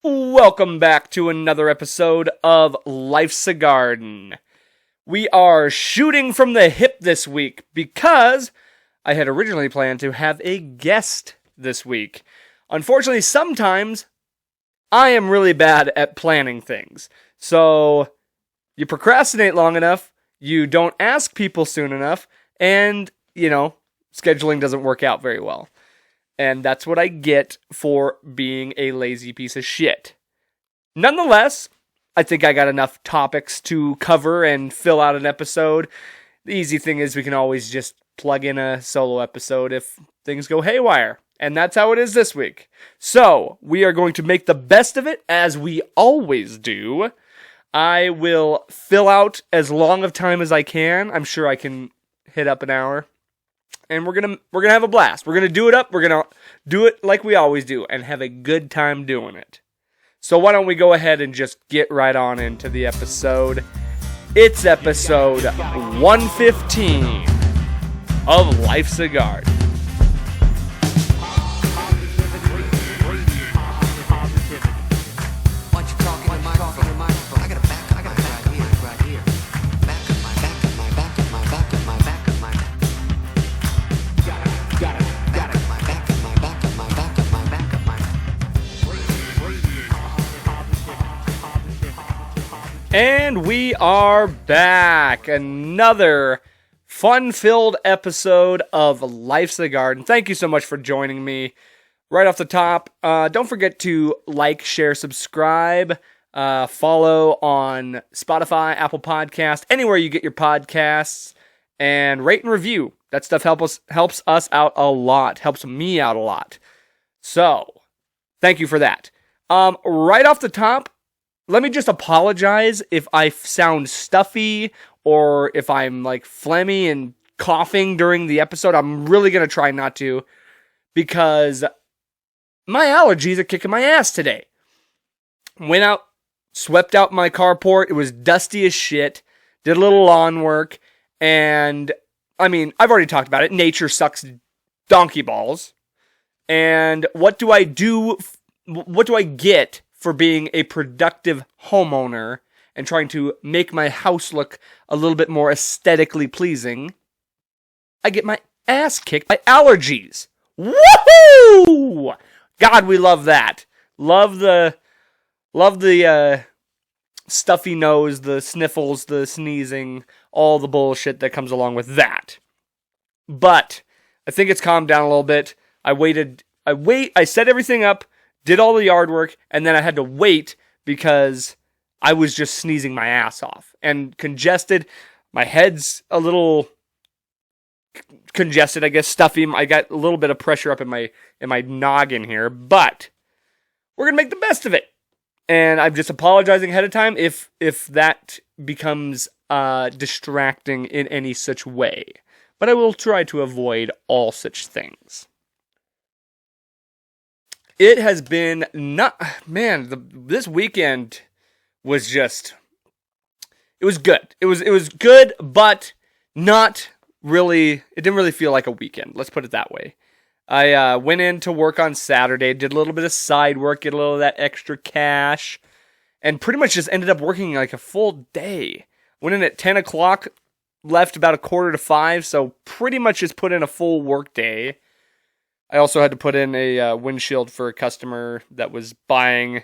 Welcome back to another episode of Life's a Garden. We are shooting from the hip this week because I had originally planned to have a guest this week. Unfortunately, sometimes I am really bad at planning things. So you procrastinate long enough, you don't ask people soon enough, and, scheduling doesn't work out very well. And that's what I get for being a lazy piece of shit. Nonetheless, I think I got enough topics to cover and fill out an episode. The easy thing is we can always just plug in a solo episode if things go haywire. And that's how it is this week. So, we are going to make the best of it, as we always do. I will fill out as long of time as I can. I'm sure I can hit up an hour. And we're gonna have a blast. We're gonna do it up. We're gonna do it like we always do and have a good time doing it. So why don't we go ahead and just get right on into the episode. It's episode 115 of Life's a Garden. And we are back. Another fun-filled episode of Life's a Garden. Thank you so much for joining me. Right off the top, don't forget to like, share, subscribe, follow on Spotify, Apple Podcast, anywhere you get your podcasts, and rate and review. That stuff helps us out a lot, helps me out a lot. So, thank you for that. Right off the top, let me just apologize if I sound stuffy or if I'm phlegmy and coughing during the episode. I'm really going to try not to, because my allergies are kicking my ass today. Went out, swept out my carport. It was dusty as shit. Did a little lawn work. And, I've already talked about it. Nature sucks donkey balls. And what do I do? What do I get for being a productive homeowner and trying to make my house look a little bit more aesthetically pleasing? I get my ass kicked by allergies. Woohoo! God, we love that. Love the stuffy nose, the sniffles, the sneezing, all the bullshit that comes along with that. But I think it's calmed down a little bit. I set everything up, did all the yard work, and then I had to wait because I was just sneezing my ass off and congested. My head's a little congested, I guess, stuffy. I got a little bit of pressure up in my noggin here, but we're gonna make the best of it. And I'm just apologizing ahead of time if that becomes distracting in any such way. But I will try to avoid all such things. It has been this weekend was just, it was good. It was good, but not really, it didn't really feel like a weekend. Let's put it that way. I went in to work on Saturday, did a little bit of side work, get a little of that extra cash, and pretty much just ended up working a full day. Went in at 10 o'clock, left about 4:45, so pretty much just put in a full work day. I also had to put in a windshield for a customer that was buying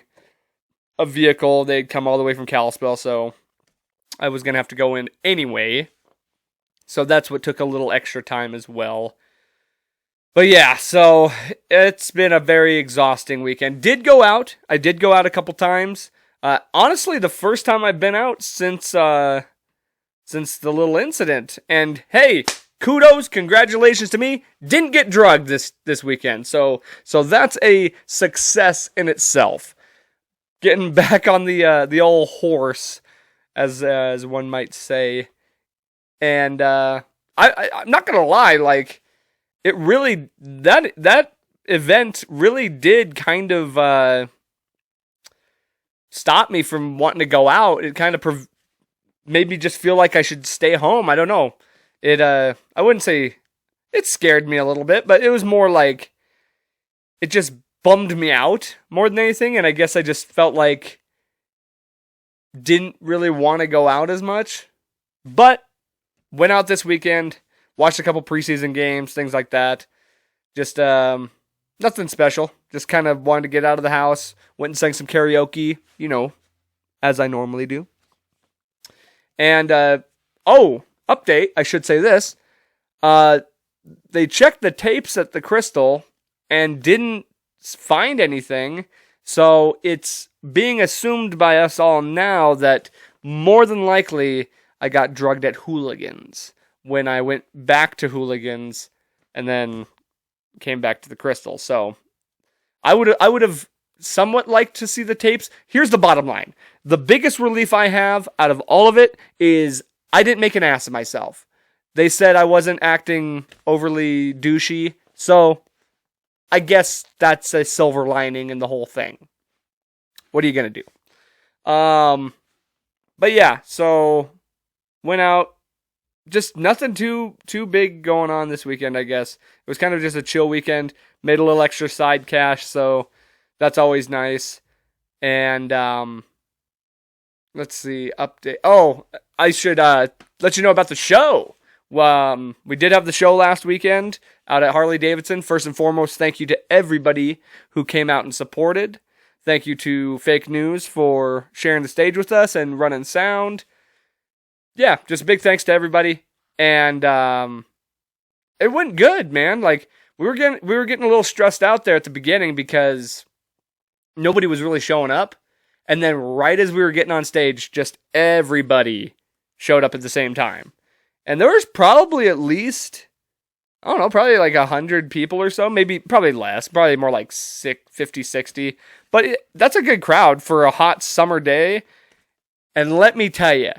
a vehicle. They'd come all the way from Kalispell, so I was going to have to go in anyway. So that's what took a little extra time as well. But yeah, so it's been a very exhausting weekend. I did go out a couple times. Honestly, the first time I've been out since the little incident. And hey, kudos, congratulations to me. Didn't get drugged this weekend. So that's a success in itself. Getting back on the old horse, as one might say. And I'm not gonna lie, it really, that event really did kind of stop me from wanting to go out. It kind of made me just feel like I should stay home. I don't know. I wouldn't say it scared me a little bit, but it was more like it just bummed me out more than anything, and I guess I just felt like didn't really want to go out as much. But went out this weekend, watched a couple preseason games, things like that. Just nothing special. Just kind of wanted to get out of the house. Went and sang some karaoke, as I normally do. And, update, I should say this. They checked the tapes at the Crystal and didn't find anything. So it's being assumed by us all now that more than likely I got drugged at Hooligans when I went back to Hooligans and then came back to the Crystal. So I would have somewhat liked to see the tapes. Here's the bottom line. The biggest relief I have out of all of it is I didn't make an ass of myself. They said I wasn't acting overly douchey, so I guess that's a silver lining in the whole thing. What are you going to do? But yeah, so went out. Just nothing too big going on this weekend, I guess. It was kind of just a chill weekend. Made a little extra side cash, so that's always nice. And let's see, update. Oh, I should let you know about the show. We did have the show last weekend out at Harley Davidson. First and foremost, thank you to everybody who came out and supported. Thank you to Fake News for sharing the stage with us and running sound. Yeah, just a big thanks to everybody. And it went good, man. Like we were getting a little stressed out there at the beginning because nobody was really showing up. And then right as we were getting on stage, just everybody showed up at the same time. And there was probably at least, I don't know, probably like 100 people or so. Probably less. Probably more like 50, 60. But that's a good crowd for a hot summer day. And let me tell you,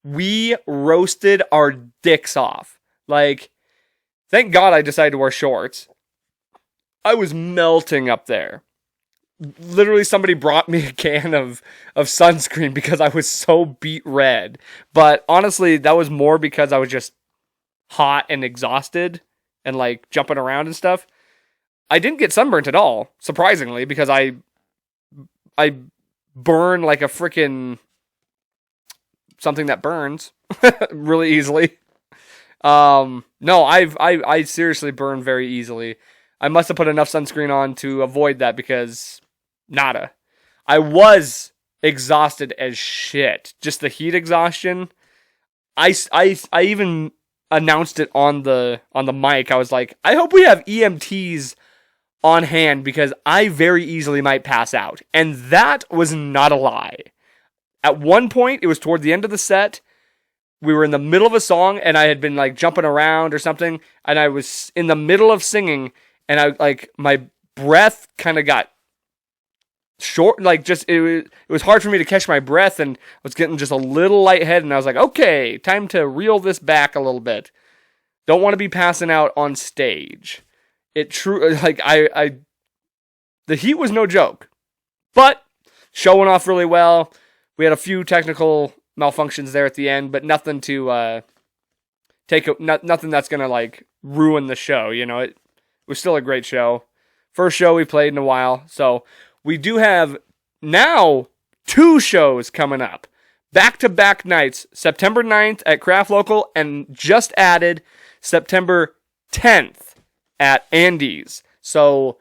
we roasted our dicks off. Like, thank God I decided to wear shorts. I was melting up there. Literally, somebody brought me a can of sunscreen because I was so beat red. But honestly, that was more because I was just hot and exhausted and like jumping around and stuff. I didn't get sunburnt at all, surprisingly, because I burn like a freaking something that burns really easily. No, I seriously burn very easily. I must have put enough sunscreen on to avoid that because nada. I was exhausted as shit. Just the heat exhaustion. I even announced it on the mic. I was like, I hope we have EMTs on hand because I very easily might pass out. And that was not a lie. At one point, it was toward the end of the set. We were in the middle of a song and I had been like jumping around or something. And I was in the middle of singing and I like my breath kind of got short. Like just, it was hard for me to catch my breath and I was getting just a little lightheaded. And I was like, okay, time to reel this back a little bit. Don't want to be passing out on stage. The heat was no joke, but showing off really well. We had a few technical malfunctions there at the end, but nothing to nothing that's gonna like ruin the show. It was still a great show. First show we played in a while, so we do have now 2 shows coming up, back-to-back nights. September 9th at Craft Local, and just added September 10th at Andy's. So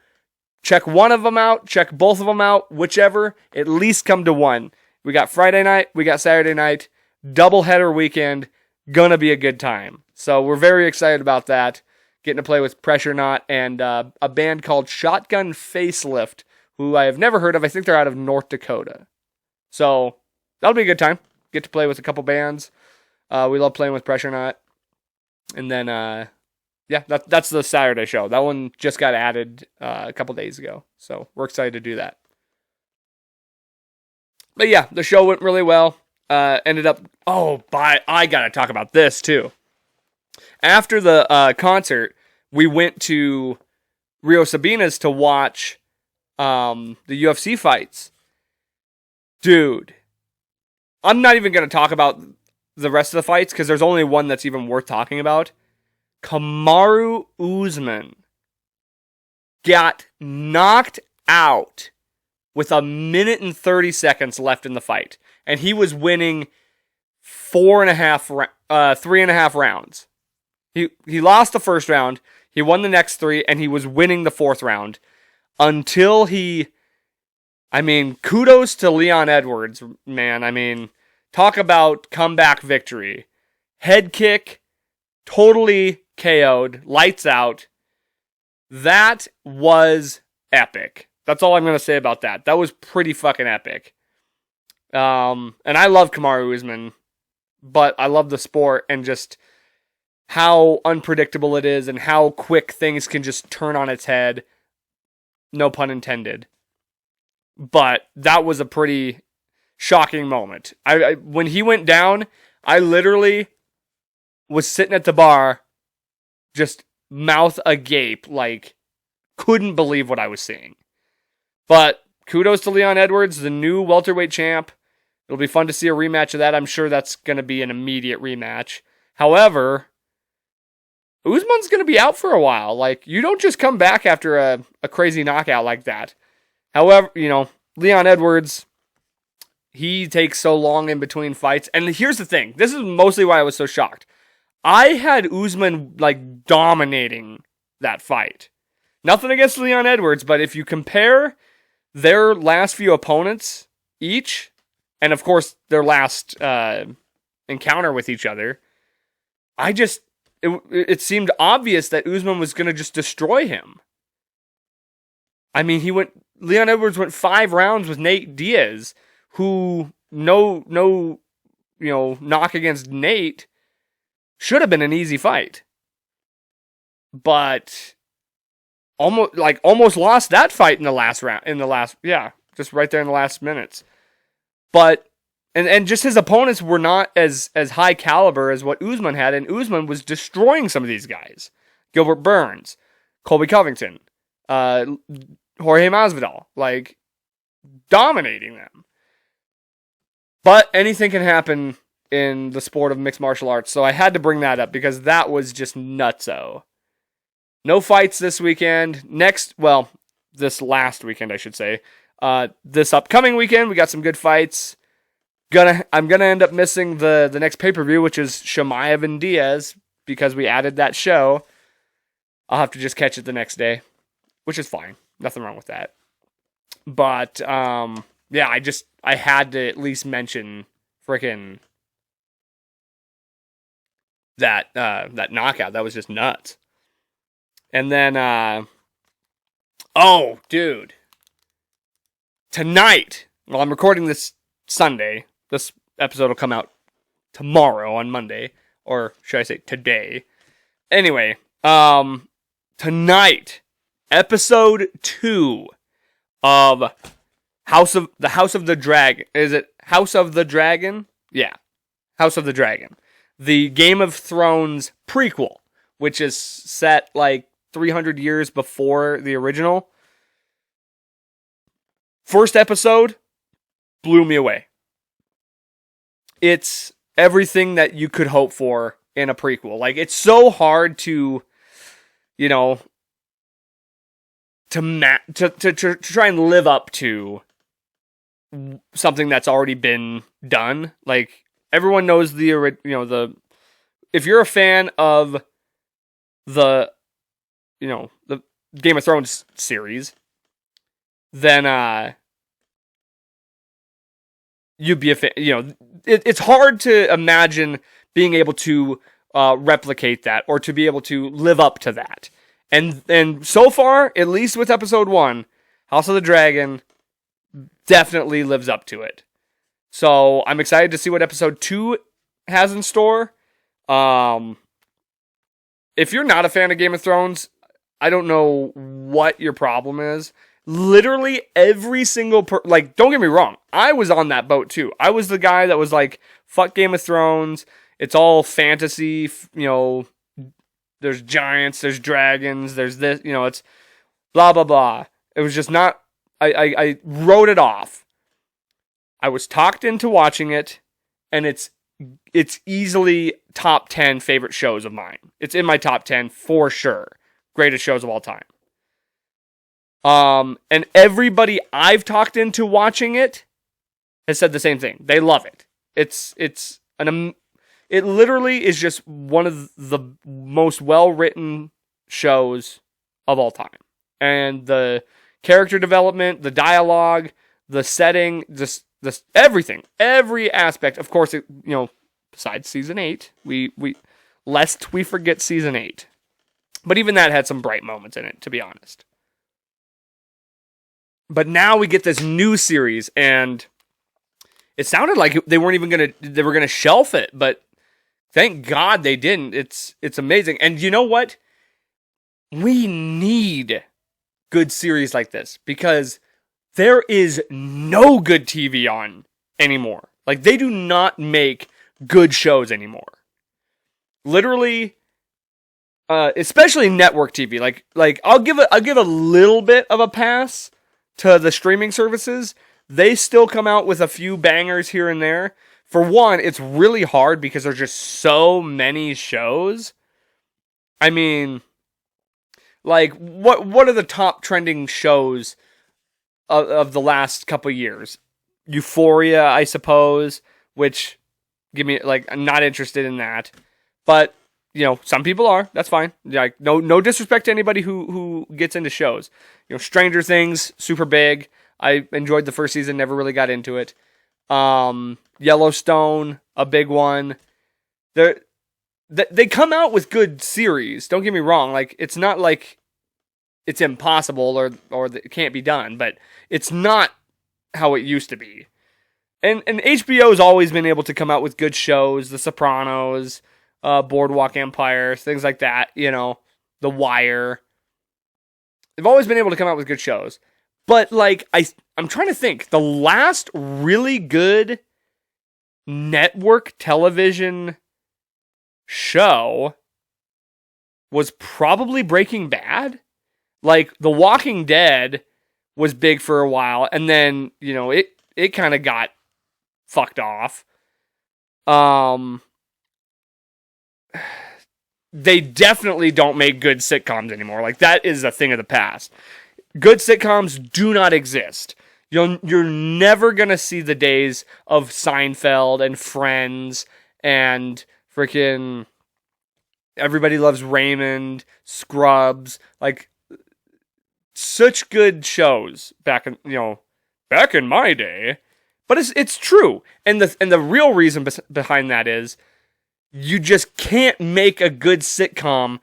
check one of them out, check both of them out, whichever. At least come to one. We got Friday night, we got Saturday night, doubleheader weekend, gonna be a good time. So we're very excited about that. Getting to play with Pressure Knot and a band called Shotgun Facelift, who I have never heard of. I think they're out of North Dakota. So that'll be a good time. Get to play with a couple bands. We love playing with Pressure Knot. And then, that's the Saturday show. That one just got added a couple days ago. So we're excited to do that. But yeah, the show went really well. Ended up... I gotta talk about this too. After the concert, we went to Rio Sabina's to watch the UFC fights. Dude, I'm not even going to talk about the rest of the fights because there's only one that's even worth talking about. Kamaru Usman got knocked out with 1 minute and 30 seconds left in the fight. And he was winning 3.5 rounds. He lost the first round. He won the next 3, and he was winning the 4th round until kudos to Leon Edwards, man. Talk about comeback victory. Head kick, totally KO'd, lights out. That was epic. That's all I'm going to say about that. That was pretty fucking epic. And I love Kamaru Usman, but I love the sport and just how unpredictable it is and how quick things can just turn on its head. No pun intended. But that was a pretty shocking moment. When he went down, I literally was sitting at the bar, just mouth agape, like, couldn't believe what I was seeing. But kudos to Leon Edwards, the new welterweight champ. It'll be fun to see a rematch of that. I'm sure that's going to be an immediate rematch. However, Usman's going to be out for a while. Like, you don't just come back after a crazy knockout like that. However, Leon Edwards, he takes so long in between fights. And here's the thing. This is mostly why I was so shocked. I had Usman, like, dominating that fight. Nothing against Leon Edwards, but if you compare their last few opponents each, and of course their last encounter with each other, it seemed obvious that Usman was going to just destroy him. Leon Edwards went 5 rounds with Nate Diaz, who no knock against Nate, should have been an easy fight. But almost lost that fight in the last round, just right there in the last minutes. But and just his opponents were not as high caliber as what Usman had, and Usman was destroying some of these guys. Gilbert Burns, Colby Covington, Jorge Masvidal, like, dominating them. But anything can happen in the sport of mixed martial arts, so I had to bring that up because that was just nutso. No fights this weekend. This last weekend, I should say. This upcoming weekend, we got some good fights. I'm gonna end up missing the next pay-per-view, which is Chimaev and Diaz, because we added that show. I'll have to just catch it the next day, which is fine. Nothing wrong with that. But I had to at least mention freaking that knockout. That was just nuts. And then tonight, well, I'm recording this Sunday. This episode will come out tomorrow on Monday, or should I say today? Anyway, tonight, episode 2 of House of the Dragon. Is it House of the Dragon? Yeah, House of the Dragon. The Game of Thrones prequel, which is set like 300 years before the original. First episode blew me away. It's everything that you could hope for in a prequel. Like, it's so hard to try and live up to something that's already been done. Like, everyone knows if you're a fan of the Game of Thrones series, then you'd be a fan. It's hard to imagine being able to replicate that or to be able to live up to that. And so far, at least with episode 1, House of the Dragon definitely lives up to it. So I'm excited to see what episode 2 has in store. If you're not a fan of Game of Thrones, I don't know what your problem is. Literally every single don't get me wrong, I was on that boat too. I was the guy that was like, fuck Game of Thrones. It's all fantasy, there's giants, there's dragons, there's this, it's blah, blah, blah. It was just not, I wrote it off. I was talked into watching it, and it's easily top 10 favorite shows of mine. It's in my top 10 for sure. Greatest shows of all time. And everybody I've talked into watching it has said the same thing. They love it. It literally is just one of the most well-written shows of all time. And the character development, the dialogue, the setting, just everything, every aspect. Of course, besides season 8, lest we forget season 8. But even that had some bright moments in it, to be honest. But now we get this new series, and it sounded like they were gonna shelf it, but thank God they didn't. It's amazing. And you know what? We need good series like this because there is no good TV on anymore. Like, they do not make good shows anymore. Literally, especially network TV. Like I'll give a little bit of a pass to the streaming services. They still come out with a few bangers here and there. For one, it's really hard because there's just so many shows. I mean, like, what are the top trending shows of the last couple years? Euphoria, I suppose, which, I'm not interested in that. But, some people are. That's fine. Like, no disrespect to anybody who gets into shows. Stranger Things, super big. I enjoyed the first season, never really got into it. Yellowstone, a big one. They come out with good series. Don't get me wrong. Like, it's not like it's impossible or it can't be done, but it's not how it used to be. And HBO has always been able to come out with good shows. The Sopranos, Boardwalk Empire, things like that. The Wire. They've always been able to come out with good shows. But, I'm trying to think. The last really good network television show was probably Breaking Bad. Like, The Walking Dead was big for a while, and then, it kind of got fucked off. They definitely don't make good sitcoms anymore. Like, that is a thing of the past. Good sitcoms do not exist. You're never gonna see the days of Seinfeld and Friends and freaking Everybody Loves Raymond, Scrubs, like such good shows back in my day. But it's true, and the real reason behind that is you just can't make a good sitcom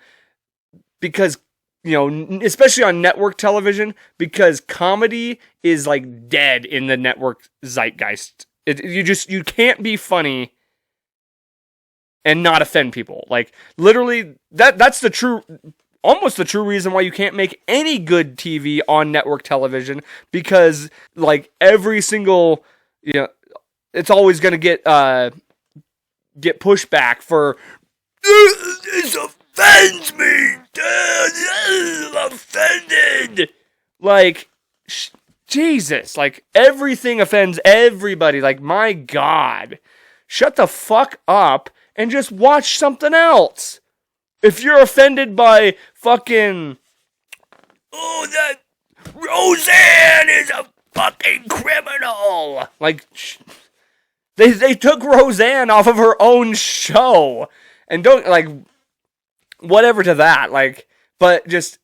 because. Especially on network television, because comedy is like dead in the network zeitgeist. You can't be funny and not offend people. Like, literally, that's almost the true reason why you can't make any good TV on network television, because like every single, it's always going to get pushback for this offends me. I'm offended. Like, Jesus. Like, everything offends everybody. Like, my God. Shut the fuck up and just watch something else. If you're offended by fucking... Oh, that Roseanne is a fucking criminal. Like, they took Roseanne off of her own show. And don't, like... Whatever to that, like, but just,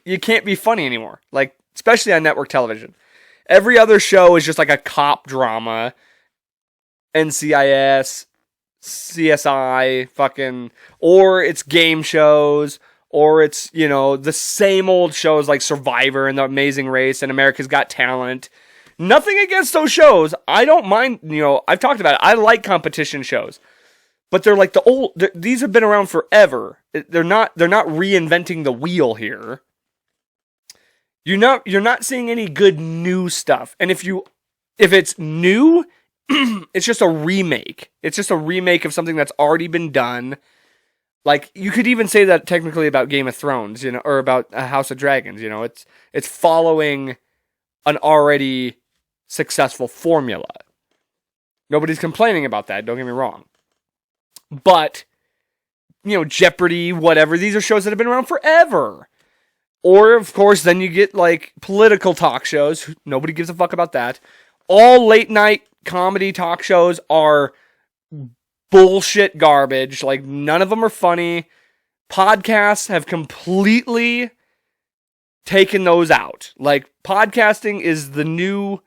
you can't be funny anymore, like, especially on network television. Every other show is just like a cop drama, NCIS, CSI, fucking, or it's game shows, or it's, the same old shows like Survivor and The Amazing Race and America's Got Talent. Nothing against those shows. I don't mind, I've talked about it. I like competition shows. But they're like these have been around forever. They're not reinventing the wheel here. You're not seeing any good new stuff. And if it's new, it's just a remake. It's just a remake of something that's already been done. Like, you could even say that technically about Game of Thrones, or about House of Dragons, it's following an already successful formula. Nobody's complaining about that, don't get me wrong. But, Jeopardy, whatever, these are shows that have been around forever. Or, of course, then you get, like, political talk shows. Nobody gives a fuck about that. All late-night comedy talk shows are bullshit garbage. Like, none of them are funny. Podcasts have completely taken those out. Like, podcasting is the new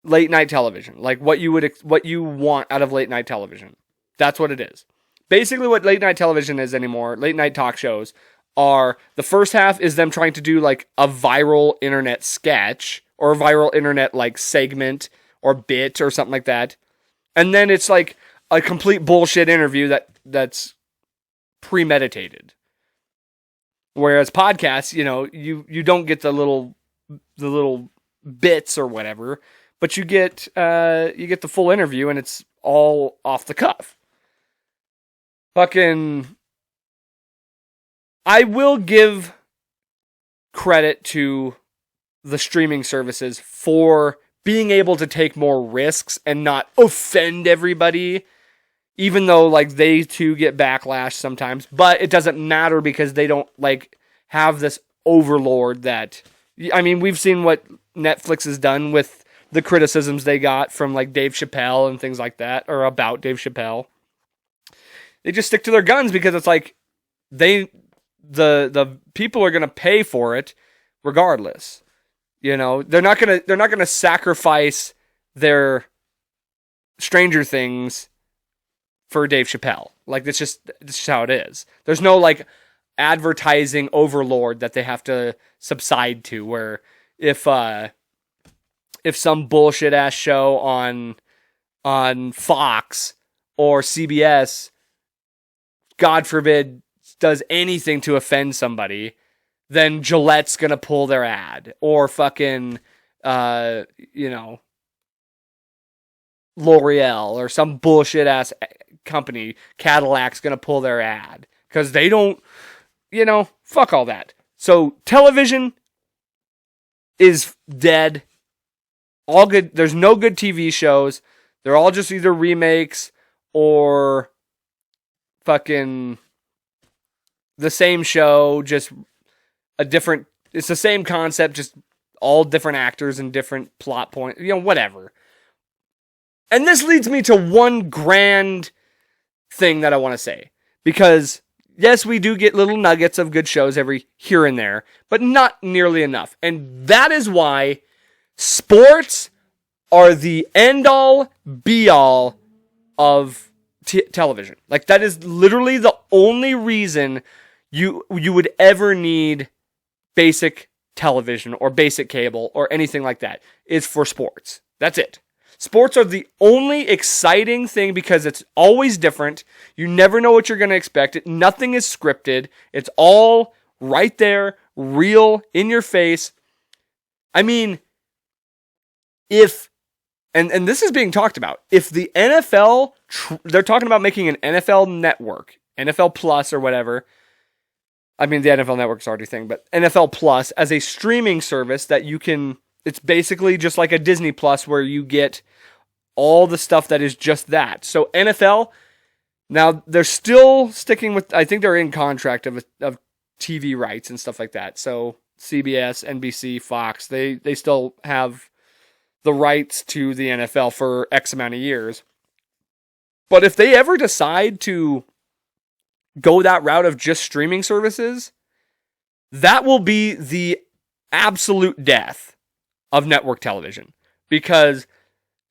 late-night television. Like, what you want out of late-night television. That's what it is. Basically, what late-night television is anymore, late-night talk shows, are the first half is them trying to do like a viral internet sketch or a viral internet like segment or bit or something like that. And then it's like a complete bullshit interview that's premeditated. Whereas podcasts, you don't get the little bits or whatever, but you get the full interview and it's all off the cuff. Fucking, I will give credit to the streaming services for being able to take more risks and not offend everybody, even though like they too get backlash sometimes. But it doesn't matter because they don't like have this overlord that, I mean, we've seen what Netflix has done with the criticisms they got from like Dave Chappelle and things like that, or about Dave Chappelle. They just stick to their guns because it's like the people are gonna pay for it regardless. They're not gonna sacrifice their Stranger Things for Dave Chappelle. Like that's just how it is. There's no like advertising overlord that they have to subside to. Where if some bullshit ass show on Fox or CBS, God forbid, does anything to offend somebody, then Gillette's gonna pull their ad, or fucking L'Oreal or some bullshit ass company, Cadillac's gonna pull their ad because they don't, fuck all that. So television is dead. All good. There's no good TV shows. They're all just either remakes or fucking the same show, just a different, it's the same concept, just all different actors and different plot points, whatever. And this leads me to one grand thing that I want to say. Because, yes, we do get little nuggets of good shows every here and there, but not nearly enough. And that is why sports are the end-all, be-all of television. Like, that is literally the only reason you would ever need basic television or basic cable or anything like that, is for sports. That's it. Sports are the only exciting thing because it's always different. You never know what you're going to expect. Nothing is scripted. It's all right there, real, in your face. I mean, and this is being talked about, if the NFL, they're talking about making an NFL network, NFL Plus or whatever. I mean, the NFL Network's already a thing, but NFL Plus as a streaming service that you can, it's basically just like a Disney Plus where you get all the stuff that is just that. So NFL, now they're still sticking with, I think they're in contract of TV rights and stuff like that. So CBS, NBC, Fox, they still have the rights to the NFL for X amount of years. But if they ever decide to go that route of just streaming services, that will be the absolute death of network television. Because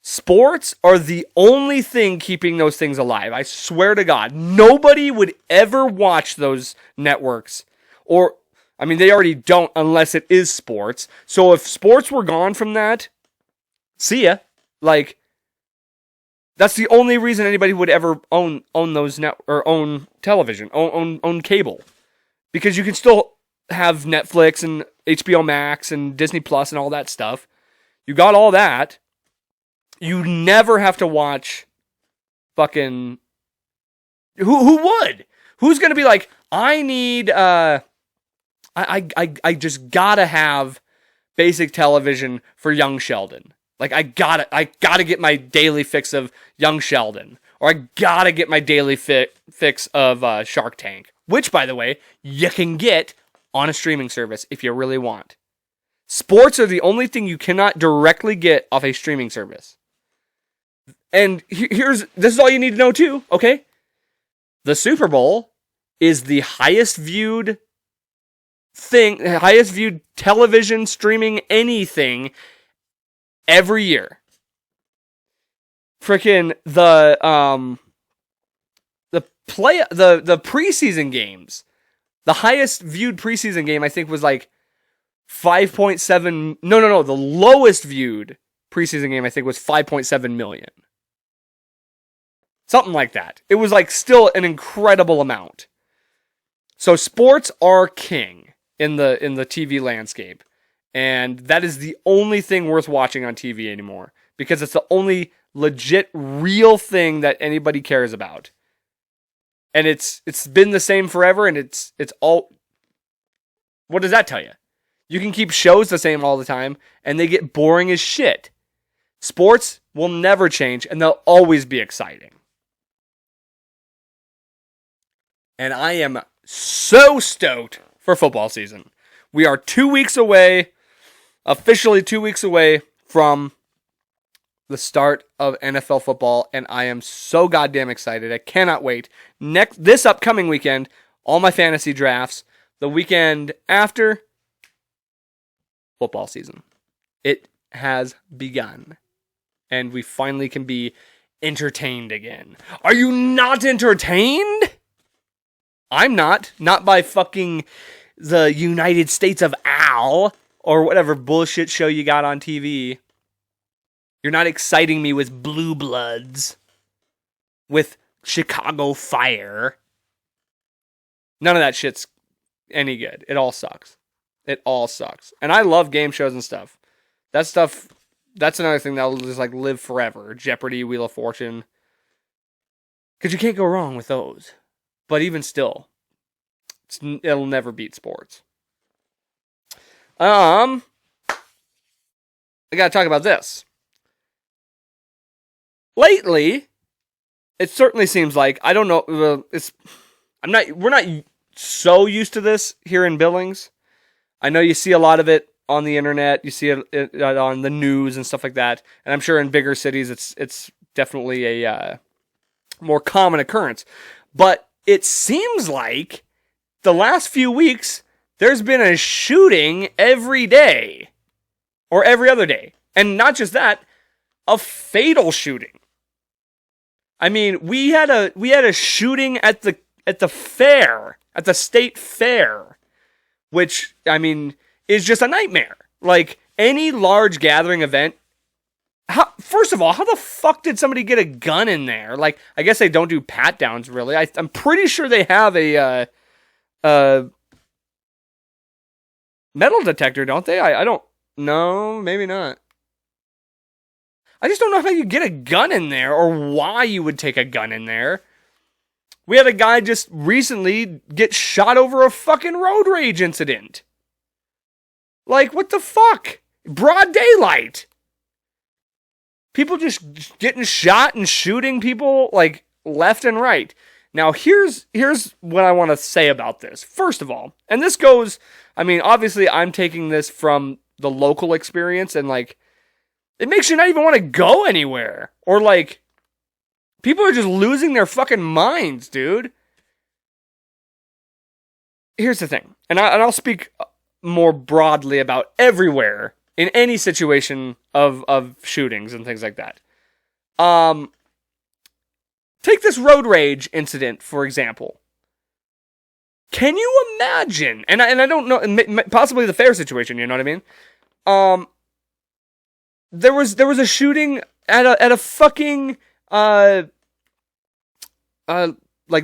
sports are the only thing keeping those things alive. I swear to God, nobody would ever watch those networks. Or, I mean, they already don't unless it is sports. So if sports were gone from that, see ya. Like, that's the only reason anybody would ever own those or own television, own cable, because you can still have Netflix and HBO Max and Disney Plus and all that stuff. You got all that. You never have to watch fucking. Who would? Who's gonna be like, I need I just gotta have basic television for Young Sheldon. Like, I gotta get my daily fix of Young Sheldon. Or I gotta get my daily fix of Shark Tank. Which, by the way, you can get on a streaming service if you really want. Sports are the only thing you cannot directly get off a streaming service. And this is all you need to know too, okay? The Super Bowl is the highest viewed television streaming anything every year. Freaking the preseason games. The highest viewed preseason game I think was like 5.7. No. The lowest viewed preseason game I think was 5.7 million. Something like that. It was like still an incredible amount. So sports are king in the TV landscape. And that is the only thing worth watching on TV anymore. Because it's the only legit real thing that anybody cares about. And it's been the same forever, and it's all... What does that tell you? You can keep shows the same all the time, and they get boring as shit. Sports will never change, and they'll always be exciting. And I am so stoked for football season. We are 2 weeks away, officially 2 weeks away from the start of NFL football, and I am so goddamn excited. I cannot wait. This upcoming weekend, all my fantasy drafts. The weekend after, football season. It has begun. And we finally can be entertained again. Are you not entertained? I'm not. Not by fucking the United States of Al or whatever bullshit show you got on TV. You're not exciting me with Blue Bloods, with Chicago Fire. None of that shit's any good. It all sucks. It all sucks. And I love game shows and stuff. That's another thing that'll just like live forever. Jeopardy, Wheel of Fortune. Because you can't go wrong with those. But even still, it'll never beat sports. I gotta talk about this. Lately, it certainly seems like, I don't know, we're not so used to this here in Billings. I know you see a lot of it on the internet, you see it on the news and stuff like that, and I'm sure in bigger cities it's definitely a more common occurrence. But it seems like the last few weeks, there's been a shooting every day, or every other day. And not just that, a fatal shooting. I mean, we had a shooting at the fair, at the state fair, which, I mean, is just a nightmare. Like, any large gathering event, first of all, how the fuck did somebody get a gun in there? Like, I guess they don't do pat-downs, really. I'm pretty sure they have a metal detector, don't they? I don't know, maybe not. I just don't know how you get a gun in there or why you would take a gun in there. We had a guy just recently get shot over a fucking road rage incident. Like, what the fuck? Broad daylight. People just getting shot and shooting people, like, left and right. Now, here's what I want to say about this. First of all, and this goes, I mean, obviously I'm taking this from the local experience, and, like, it makes you not even want to go anywhere. Or, like, people are just losing their fucking minds, dude. Here's the thing, and I'll speak more broadly about everywhere in any situation of shootings and things like that. Take this road rage incident, for example. Can you imagine, and I don't know, possibly the fair situation, you know what I mean? There was a shooting at a fucking like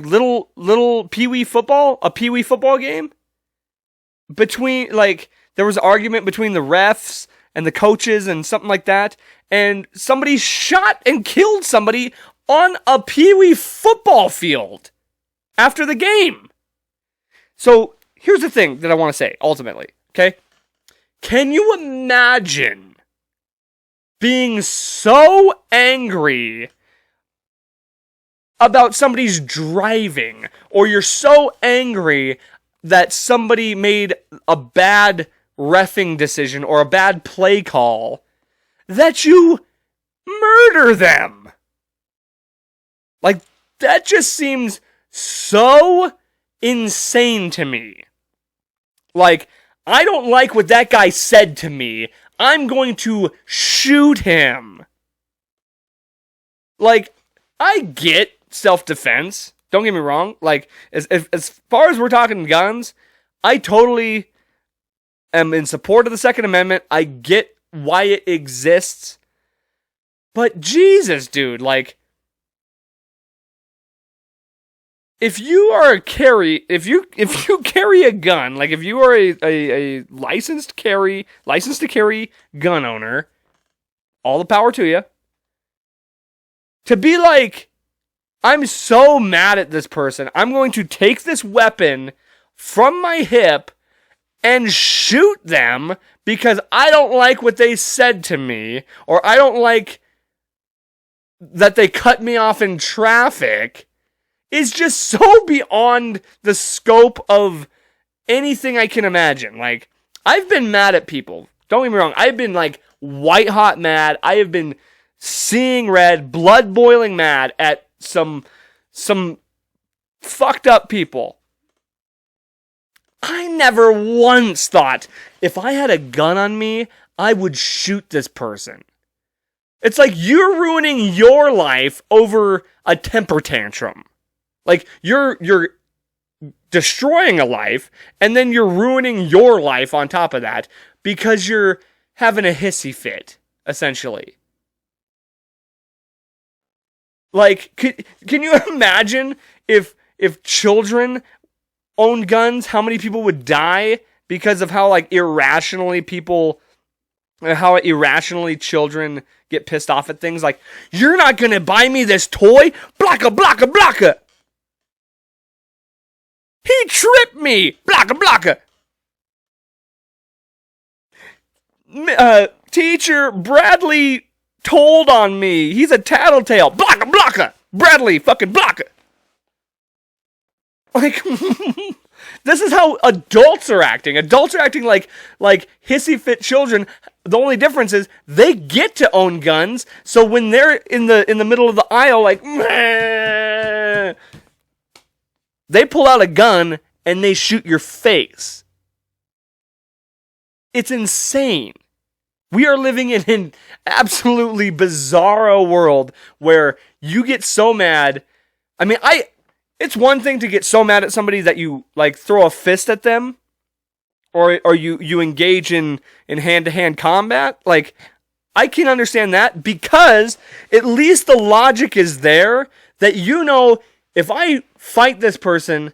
little pee-wee football game. Between, like, there was an argument between the refs and the coaches and something like that, and somebody shot and killed somebody on a pee-wee football field after the game. So here's the thing that I want to say ultimately, okay? Can you imagine being so angry about somebody's driving, or you're so angry that somebody made a bad reffing decision or a bad play call, that you murder them. Like, that just seems so insane to me. Like, I don't like what that guy said to me. I'm going to shoot him. Like, I get self-defense. Don't get me wrong. Like, as far as we're talking guns, I totally am in support of the Second Amendment. I get why it exists. But Jesus, dude, like, if you carry a gun, like if you are a licensed to carry gun owner, all the power to you. To be like, I'm so mad at this person, I'm going to take this weapon from my hip and shoot them because I don't like what they said to me, or I don't like that they cut me off in traffic, is just so beyond the scope of anything I can imagine. Like, I've been mad at people. Don't get me wrong. I've been, like, white hot mad. I have been seeing red, blood boiling mad at some fucked up people. I never once thought, if I had a gun on me, I would shoot this person. It's like you're ruining your life over a temper tantrum. Like, you're destroying a life, and then you're ruining your life on top of that because you're having a hissy fit, essentially. Like, can you imagine if children owned guns, how many people would die because of how, like, irrationally children get pissed off at things? Like, you're not gonna buy me this toy? Blakka, blakka, blakka! He tripped me! Blakka, blakka! Teacher, Bradley told on me. He's a tattletale. Blakka, blakka! Bradley, fucking blakka! Like, this is how adults are acting. Adults are acting like hissy fit children. The only difference is they get to own guns. So when they're in the middle of the aisle, like, meh, they pull out a gun and they shoot your face. It's insane. We are living in an absolutely bizarro world where you get so mad. I mean, it's one thing to get so mad at somebody that you, like, throw a fist at them, or you engage in hand-to-hand combat. Like, I can understand that because at least the logic is there that, you know, if I fight this person,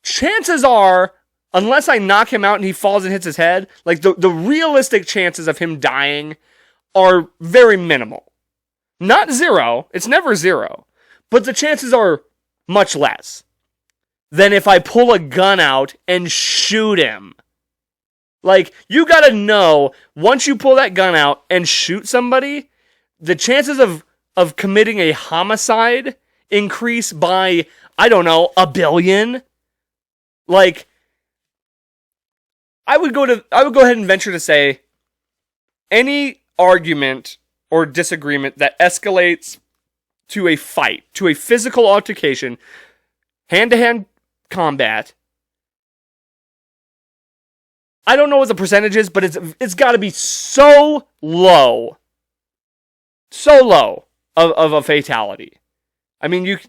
chances are, unless I knock him out and he falls and hits his head, like, the realistic chances of him dying are very minimal. Not zero. It's never zero. But the chances are much less than if I pull a gun out and shoot him. Like, you gotta know, once you pull that gun out and shoot somebody, the chances of committing a homicide increase by, I don't know, 1 billion. Like, I would go ahead and venture to say any argument or disagreement that escalates to a fight, to a physical altercation, hand-to-hand combat, I don't know what the percentage is, but it's got to be so low of a fatality. I mean,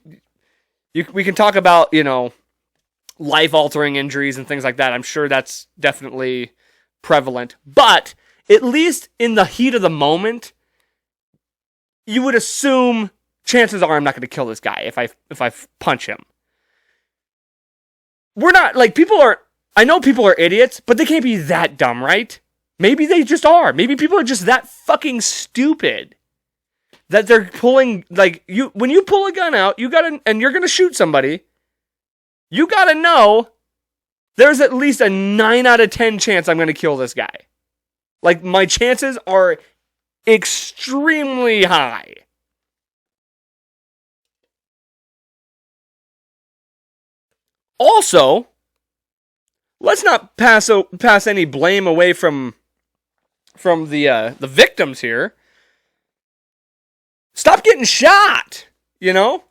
we can talk about, you know, life-altering injuries and things like that. I'm sure that's definitely prevalent. But at least in the heat of the moment, you would assume chances are I'm not going to kill this guy if I punch him. We're not, like, I know people are idiots, but they can't be that dumb, right? Maybe they just are. Maybe people are just that fucking stupid that they're pulling, like, when you pull a gun out, and you're going to shoot somebody, you gotta know there's at least a 9 out of 10 chance I'm gonna kill this guy. Like, my chances are extremely high. Also, let's not pass any blame away from the victims here. Stop getting shot, you know?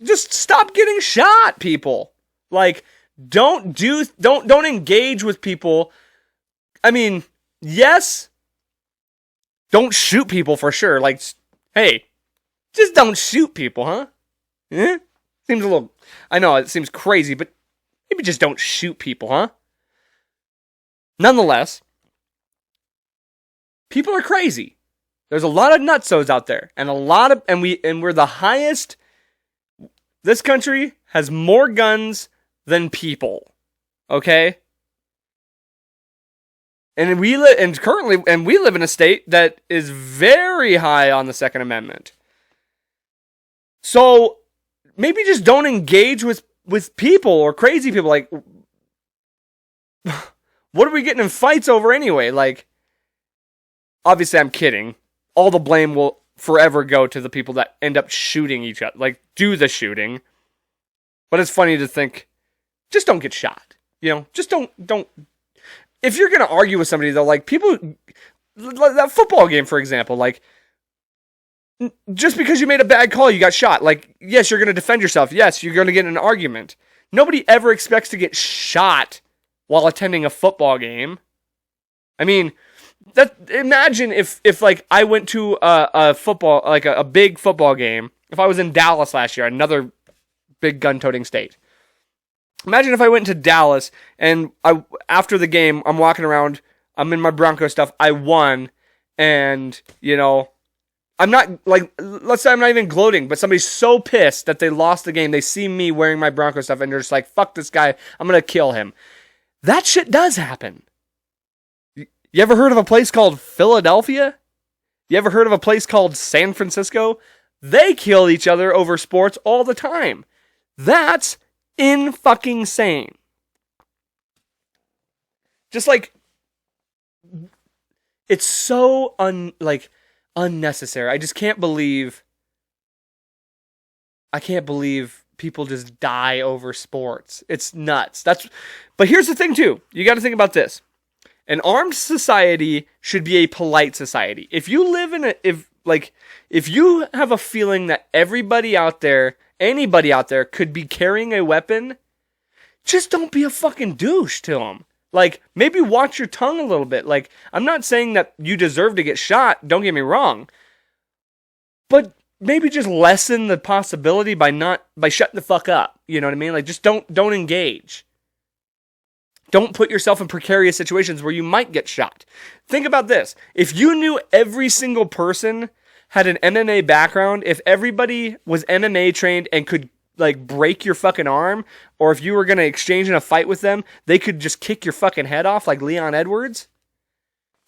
Just stop getting shot, people. Like, don't engage with people. I mean, yes, don't shoot people for sure. Like, hey, just don't shoot people, huh? Eh? Seems a little, I know it seems crazy, but maybe just don't shoot people, huh? Nonetheless, people are crazy. There's a lot of nutsos out there, and we're the highest. This country has more guns than people. Okay? And we live in a state that is very high on the Second Amendment. So maybe just don't engage with people or crazy people. Like, what are we getting in fights over anyway? Like, obviously I'm kidding. All the blame will forever go to the people that end up shooting each other, like do the shooting. But it's funny to think, just don't get shot. You know, just don't. If you're gonna argue with somebody though, like people, that football game for example, like just because you made a bad call, you got shot. Like, yes, you're gonna defend yourself. Yes, you're gonna get in an argument. Nobody ever expects to get shot while attending a football game. I mean, imagine if like I went to a football, like a big football game. If I was in Dallas last year, another big gun-toting state. Imagine if I went to Dallas and after the game, I'm walking around, I'm in my Bronco stuff, I won, and you know, I'm not like, let's say I'm not even gloating, but somebody's so pissed that they lost the game, they see me wearing my Bronco stuff, and they're just like, fuck this guy, I'm gonna kill him. That shit does happen. You ever heard of a place called Philadelphia? You ever heard of a place called San Francisco? They kill each other over sports all the time. That's in-fucking-sane. Just like, it's so unnecessary. I just can't believe people just die over sports. It's nuts. But here's the thing too. You got to think about this. An armed society should be a polite society. If you live in if you have a feeling that anybody out there could be carrying a weapon, just don't be a fucking douche to them. Like, maybe watch your tongue a little bit. Like, I'm not saying that you deserve to get shot, don't get me wrong. But maybe just lessen the possibility by shutting the fuck up. You know what I mean? Like, just don't engage. Don't put yourself in precarious situations where you might get shot. Think about this. If you knew every single person had an MMA background, if everybody was MMA trained and could like break your fucking arm, or if you were going to exchange in a fight with them, they could just kick your fucking head off like Leon Edwards,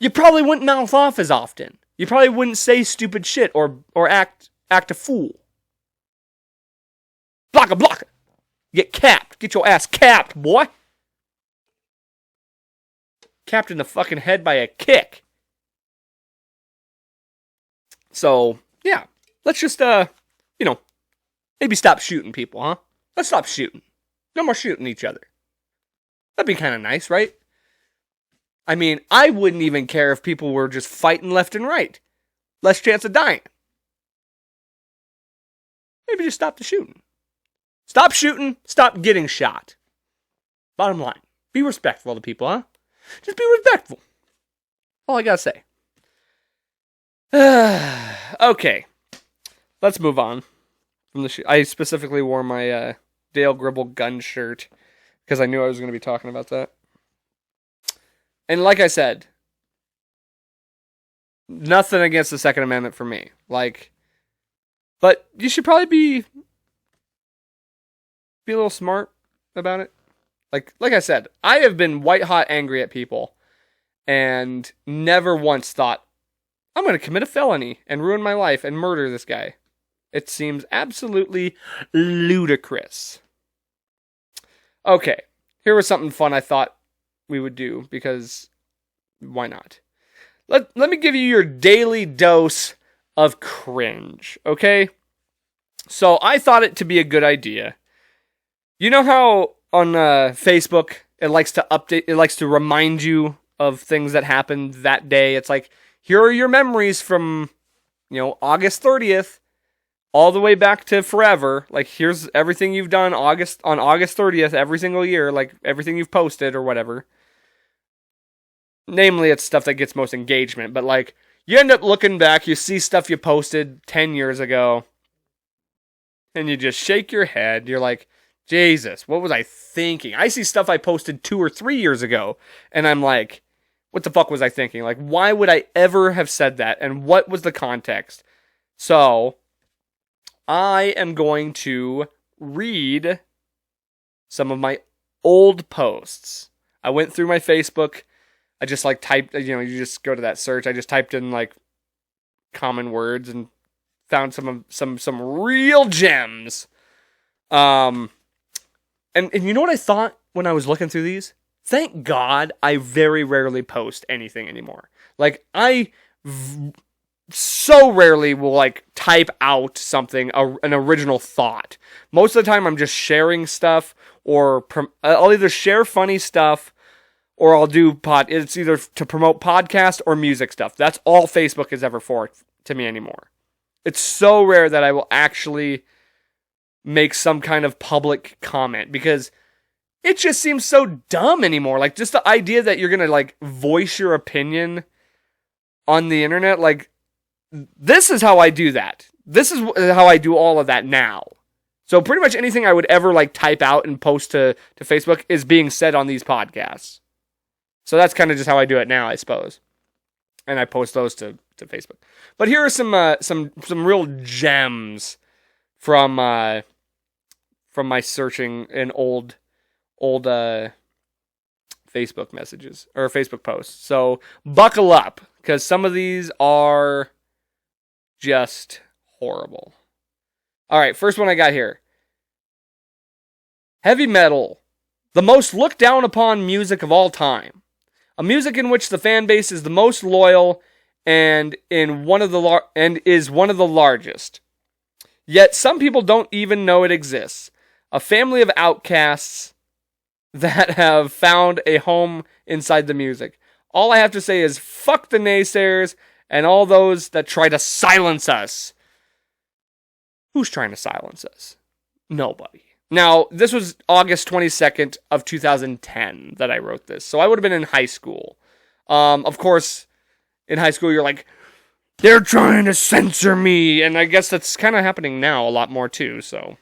you probably wouldn't mouth off as often. You probably wouldn't say stupid shit or act a fool. Blakka. Get capped. Get your ass capped, boy. Capped in the fucking head by a kick. So, yeah. Let's just, maybe stop shooting people, huh? Let's stop shooting. No more shooting each other. That'd be kind of nice, right? I mean, I wouldn't even care if people were just fighting left and right. Less chance of dying. Maybe just stop the shooting. Stop shooting, stop getting shot. Bottom line, be respectful to people, huh? Just be respectful. All I gotta say. Okay, let's move on from the I specifically wore my Dale Gribble gun shirt because I knew I was going to be talking about that. And like I said, nothing against the Second Amendment for me. But you should probably be a little smart about it. Like I said, I have been white hot angry at people and never once thought, I'm going to commit a felony and ruin my life and murder this guy. It seems absolutely ludicrous. Okay, here was something fun I thought we would do because why not? Let me give you your daily dose of cringe, okay? So I thought it to be a good idea. You know how Facebook, it likes to update. It likes to remind you of things that happened that day. It's like, here are your memories from, August 30th, all the way back to forever. Like, here's everything you've done on August 30th every single year, like everything you've posted or whatever. Namely, it's stuff that gets most engagement, but like, you end up looking back, you see stuff you posted 10 years ago, and you just shake your head. You're like, Jesus, what was I thinking? I see stuff I posted 2 or 3 years ago, and I'm like, what the fuck was I thinking? Like, why would I ever have said that? And what was the context? So, I am going to read some of my old posts. I went through my Facebook. I just like typed, you just go to that search. I just typed in like common words and found some real gems. And you know what I thought when I was looking through these? Thank God I very rarely post anything anymore. Like, so rarely will like type out something, an original thought. Most of the time I'm just sharing stuff, or I'll either share funny stuff, or I'll do it's either to promote podcast or music stuff. That's all Facebook is ever for to me anymore. It's so rare that I will actually make some kind of public comment, because it just seems so dumb anymore. Like, just the idea that you're going to like voice your opinion on the internet, like, this is how I do that. This is how I do all of that now. So pretty much anything I would ever like type out and post to Facebook is being said on these podcasts. So that's kind of just how I do it now, I suppose. And I post those to Facebook. But here are some real gems from my searching in old Facebook messages or Facebook posts. So buckle up, because some of these are just horrible. All right, first one I got here. Heavy metal, the most looked down upon music of all time. A music in which the fan base is the most loyal and is one of the largest. Yet some people don't even know it exists. A family of outcasts that have found a home inside the music. All I have to say is fuck the naysayers and all those that try to silence us. Who's trying to silence us? Nobody. Now, this was August 22nd of 2010 that I wrote this. So I would have been in high school. Of course, in high school, you're like, they're trying to censor me. And I guess that's kind of happening now a lot more too. So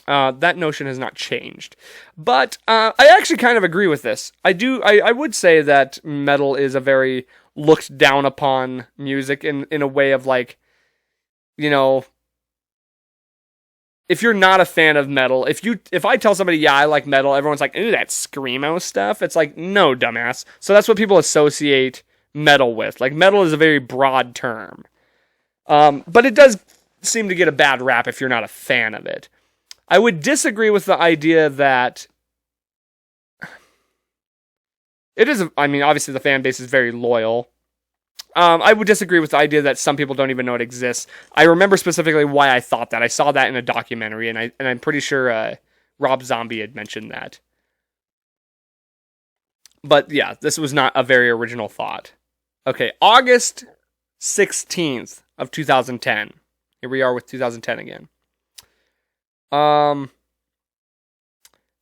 that notion has not changed. But I actually kind of agree with this. I would say that metal is a very looked down upon music in a way of like, if you're not a fan of metal, if I tell somebody, yeah, I like metal, everyone's like, ooh, that screamo stuff. It's like, no, dumbass. So that's what people associate metal with. Like, metal is a very broad term. But it does seem to get a bad rap if you're not a fan of it. I would disagree with the idea that it is, obviously the fan base is very loyal. I would disagree with the idea that some people don't even know it exists. I remember specifically why I thought that. I saw that in a documentary, and I'm pretty sure Rob Zombie had mentioned that. But yeah, this was not a very original thought. Okay, August 16th of 2010. Here we are with 2010 again.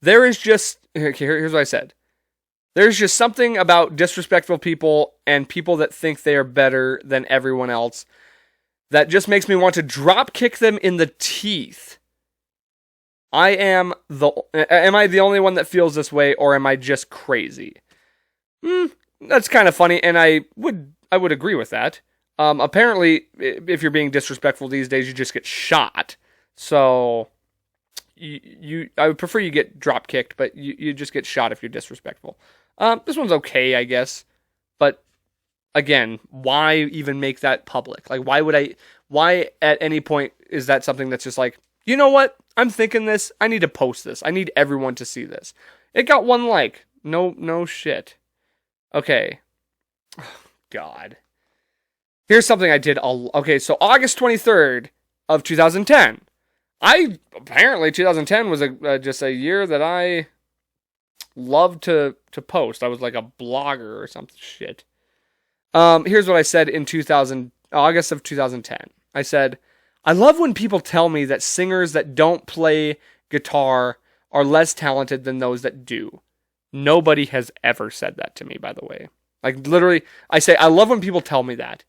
Here's what I said. There's just something about disrespectful people and people that think they are better than everyone else that just makes me want to drop kick them in the teeth. Am I the only one that feels this way, or am I just crazy? That's kind of funny, and I would agree with that. Apparently, if you're being disrespectful these days, you just get shot. So I would prefer you get drop kicked, but you just get shot if you're disrespectful. This one's okay, I guess. But again, why even make that public? Like, why at any point is that something that's just like, you know what? I'm thinking this. I need to post this. I need everyone to see this. It got 1 like. No shit. Okay. God. Here's something I did. Okay, so August 23rd of 2010. Apparently 2010 was just a year that I loved to post. I was like a blogger or something shit. Here's what I said in August of 2010. I said, I love when people tell me that singers that don't play guitar are less talented than those that do. Nobody has ever said that to me, by the way. Like, literally, I say, I love when people tell me that.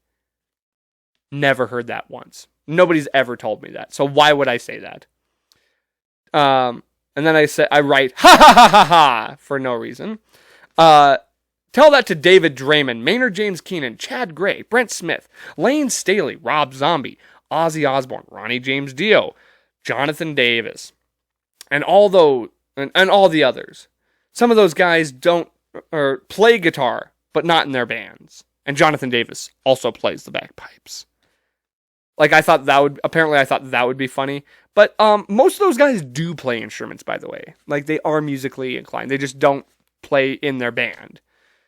Never heard that once. Nobody's ever told me that. So why would I say that? And then I write, ha ha ha ha ha, for no reason. Tell that to David Draymond, Maynard James Keenan, Chad Gray, Brent Smith, Lane Staley, Rob Zombie, Ozzy Osbourne, Ronnie James Dio, Jonathan Davis, and all the others. Some of those guys don't play guitar, but not in their bands. And Jonathan Davis also plays the bagpipes. Like, I thought that would be funny. But most of those guys do play instruments, by the way. Like, they are musically inclined. They just don't play in their band.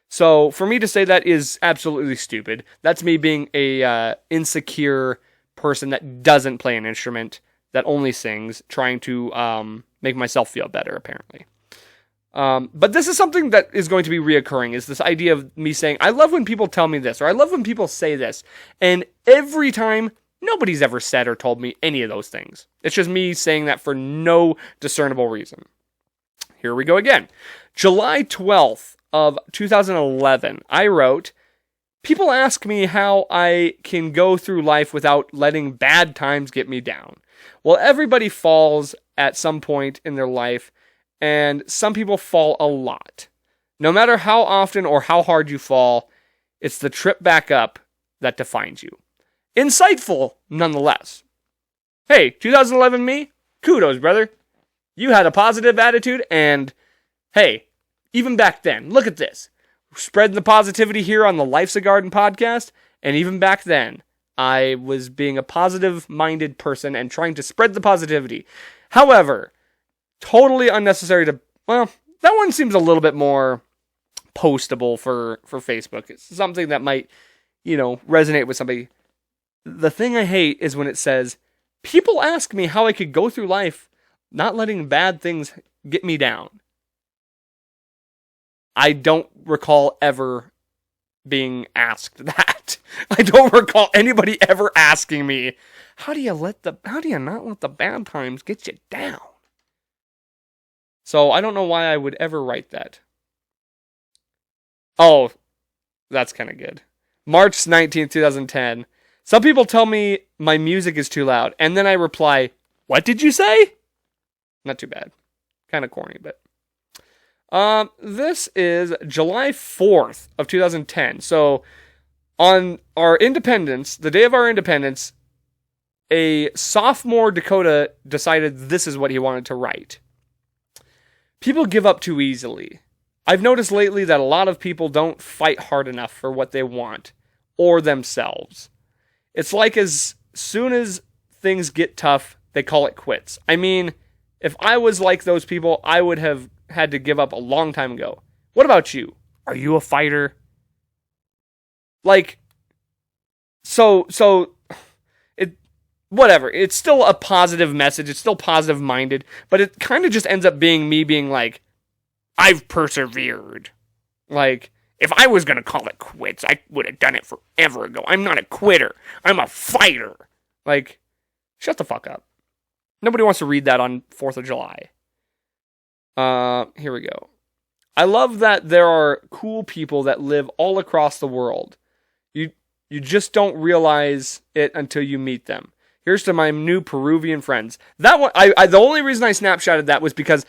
So for me to say that is absolutely stupid. That's me being a insecure person that doesn't play an instrument, that only sings, trying to make myself feel better, apparently. But this is something that is going to be reoccurring, is this idea of me saying, I love when people tell me this, or I love when people say this. And every time, nobody's ever said or told me any of those things. It's just me saying that for no discernible reason. Here we go again. July 12th of 2011, I wrote, people ask me how I can go through life without letting bad times get me down. Well, everybody falls at some point in their life, and some people fall a lot. No matter how often or how hard you fall, it's the trip back up that defines you. Insightful, nonetheless. Hey, 2011 me, kudos, brother. You had a positive attitude, and hey, even back then, look at this. Spreading the positivity here on the Life's a Garden podcast, and even back then, I was being a positive-minded person and trying to spread the positivity. However, totally unnecessary to... Well, that one seems a little bit more postable for Facebook. It's something that might, resonate with somebody. The thing I hate is when it says, people ask me how I could go through life not letting bad things get me down. I don't recall ever being asked that. I don't recall anybody ever asking me, how do you not let the bad times get you down? So I don't know why I would ever write that. Oh, that's kind of good. March 19th, 2010. Some people tell me my music is too loud, and then I reply, what did you say? Not too bad. Kind of corny, but... This is July 4th of 2010. So, on our independence, the day of our independence, a sophomore Dakota decided this is what he wanted to write. People give up too easily. I've noticed lately that a lot of people don't fight hard enough for what they want, or themselves. It's like as soon as things get tough, they call it quits. I mean, if I was like those people, I would have had to give up a long time ago. What about you? Are you a fighter? Like, so it, whatever. It's still a positive message. It's still positive minded, but it kind of just ends up being me being like, I've persevered. Like, if I was going to call it quits, I would have done it forever ago. I'm not a quitter. I'm a fighter. Like, shut the fuck up. Nobody wants to read that on 4th of July. Here we go. I love that there are cool people that live all across the world. You just don't realize it until you meet them. Here's to my new Peruvian friends. That one, the only reason I snapshotted that was because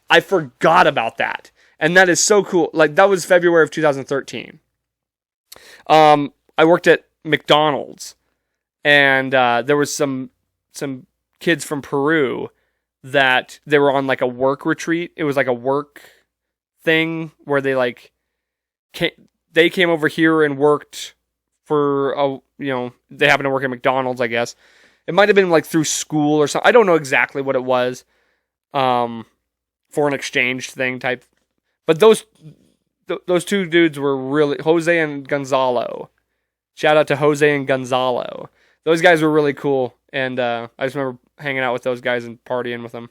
I forgot about that. And that is so cool. Like, that was February of 2013. I worked at McDonald's, and there was some kids from Peru that they were on like a work retreat. It was like a work thing where they came over here and worked for they happened to work at McDonald's, I guess. It might have been like through school or something. I don't know exactly what it was. For an exchange thing type. But those two dudes were really, Jose and Gonzalo. Shout out to Jose and Gonzalo. Those guys were really cool, and I just remember hanging out with those guys and partying with them.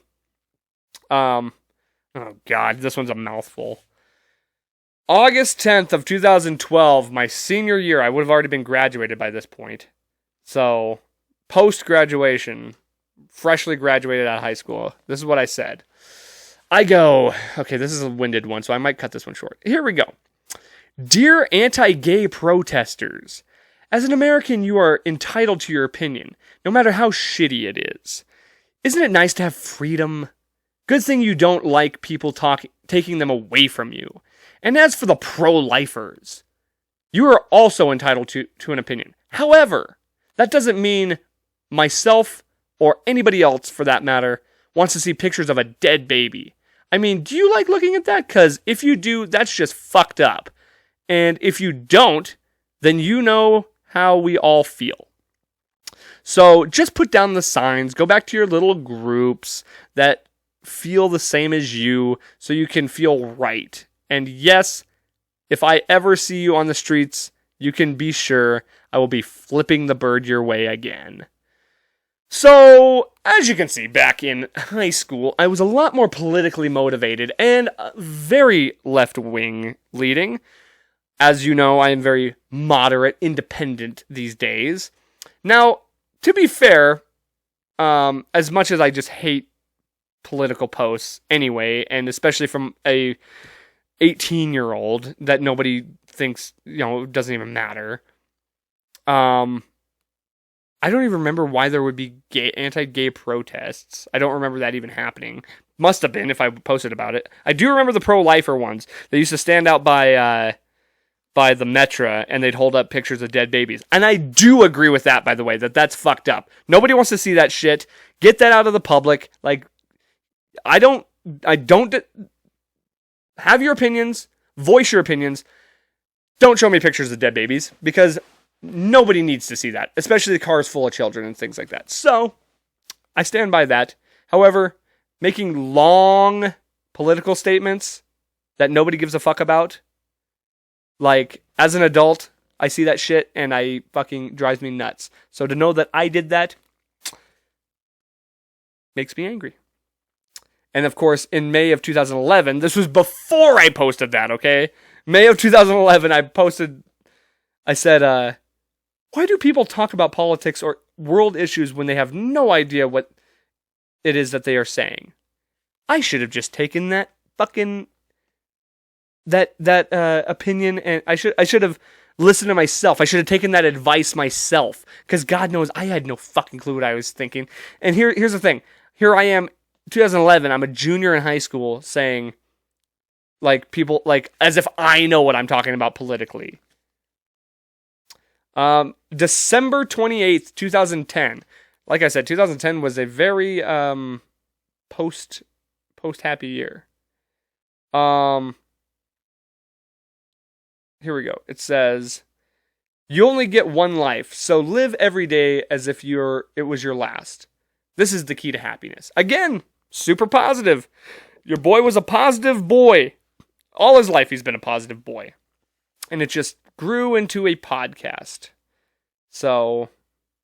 Oh, God, this one's a mouthful. August 10th of 2012, my senior year. I would have already been graduated by this point. So, post-graduation, freshly graduated out of high school. This is what I said. I go, okay, this is a winded one, so I might cut this one short. Here we go. Dear anti-gay protesters, as an American, you are entitled to your opinion, no matter how shitty it is. Isn't it nice to have freedom? Good thing you don't like people taking them away from you. And as for the pro-lifers, you are also entitled to an opinion. However, that doesn't mean myself, or anybody else for that matter, wants to see pictures of a dead baby. I mean, do you like looking at that? Because if you do, that's just fucked up. And if you don't, then you know how we all feel. So just put down the signs, go back to your little groups that feel the same as you so you can feel right. And yes, if I ever see you on the streets, you can be sure I will be flipping the bird your way again. So, as you can see, back in high school, I was a lot more politically motivated and very left-wing leading. As you know, I am very moderate, independent these days. Now, to be fair, as much as I just hate political posts anyway, and especially from a 18-year-old that nobody thinks, doesn't even matter. I don't even remember why there would be anti-gay protests. I don't remember that even happening. Must have been if I posted about it. I do remember the pro-lifer ones. They used to stand out by the Metra and they'd hold up pictures of dead babies. And I do agree with that, by the way, that's fucked up. Nobody wants to see that shit. Get that out of the public. Like, I don't have your opinions, voice your opinions. Don't show me pictures of dead babies because nobody needs to see that, especially the cars full of children and things like that. So, I stand by that. However, making long political statements that nobody gives a fuck about, like, as an adult, I see that shit and I fucking drives me nuts. So to know that I did that makes me angry. And of course, in May of 2011, this was before I posted that, okay? May of 2011, I said, why do people talk about politics or world issues when they have no idea what it is that they are saying? I should have just taken that fucking that opinion, and I should have listened to myself. I should have taken that advice myself, because God knows I had no fucking clue what I was thinking. And here's the thing. Here I am, 2011. I'm a junior in high school, saying, like, people, like, as if I know what I'm talking about politically. December 28th, 2010. Like I said, 2010 was a very post happy year. Here we go. It says, you only get one life, so live every day as if it was your last. This is the key to happiness. Again, super positive. Your boy was a positive boy. All his life he's been a positive boy. And it just grew into a podcast. So,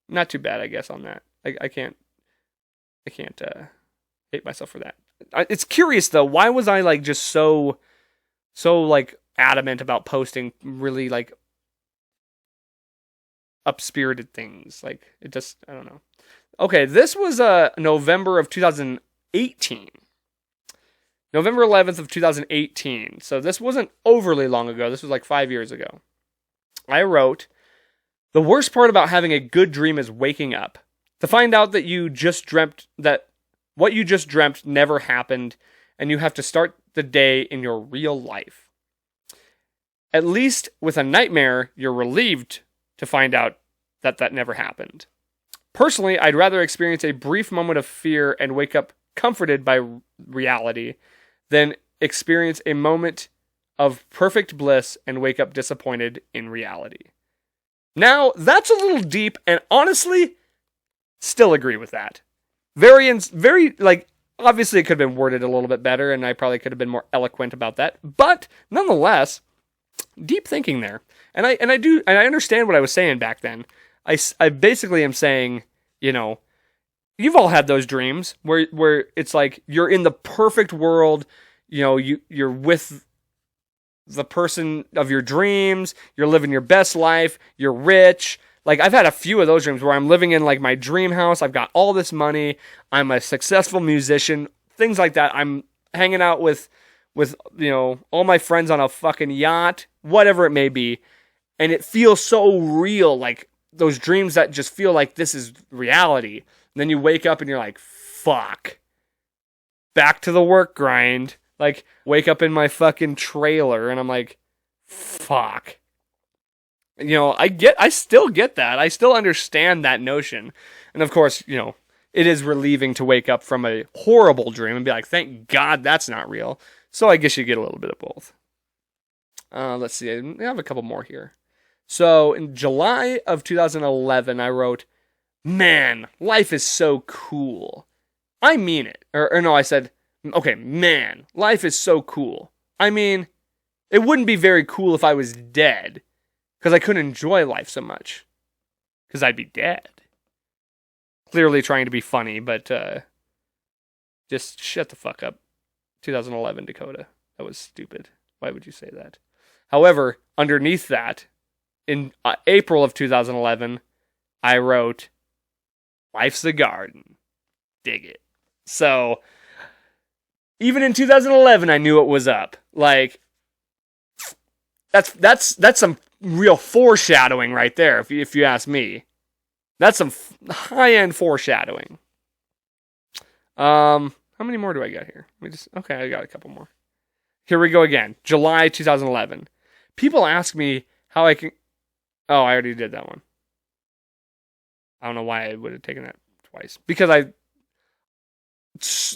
not too bad, I guess, on that. I can't hate myself for that. It's curious, though. Why was I, like, just so like, adamant about posting really, like, up-spirited things? Like, it just, I don't know. Okay, this was November of 2018. November 11th of 2018. So this wasn't overly long ago. This was like 5 years ago. I wrote, the worst part about having a good dream is waking up. To find out that what you just dreamt never happened, and you have to start the day in your real life. At least with a nightmare, you're relieved to find out that never happened. Personally, I'd rather experience a brief moment of fear and wake up comforted by reality than experience a moment of perfect bliss and wake up disappointed in reality. Now, that's a little deep, and honestly, still agree with that. Very, like, obviously it could have been worded a little bit better, and I probably could have been more eloquent about that, but nonetheless, deep thinking there. And I understand what I was saying back then. I basically am saying, you've all had those dreams where it's like you're in the perfect world, you're with the person of your dreams, you're living your best life, you're rich. Like, I've had a few of those dreams where I'm living in, like, my dream house, I've got all this money, I'm a successful musician, things like that. I'm hanging out with all my friends on a fucking yacht, whatever it may be, and it feels so real, like, those dreams that just feel like this is reality. And then you wake up and you're like, fuck. Back to the work grind. Like, wake up in my fucking trailer and I'm like, fuck. I still get that. I still understand that notion. And of course, it is relieving to wake up from a horrible dream and be like, thank God that's not real. So I guess you get a little bit of both. Let's see. I have a couple more here. So in July of 2011, I wrote, man, life is so cool. I mean it. Or no, I said, okay, man, life is so cool. I mean, it wouldn't be very cool if I was dead, because I couldn't enjoy life so much, because I'd be dead. Clearly trying to be funny, but just shut the fuck up. 2011 Dakota. That was stupid. Why would you say that? However, underneath that, in April of 2011, I wrote, life's a garden. Dig it. So, even in 2011, I knew it was up. Like, that's some real foreshadowing right there, if you ask me. That's some high-end foreshadowing. How many more do I got here? Okay, I got a couple more. Here we go again. July 2011. People ask me how I can... Oh, I already did that one. I don't know why I would have taken that twice. Because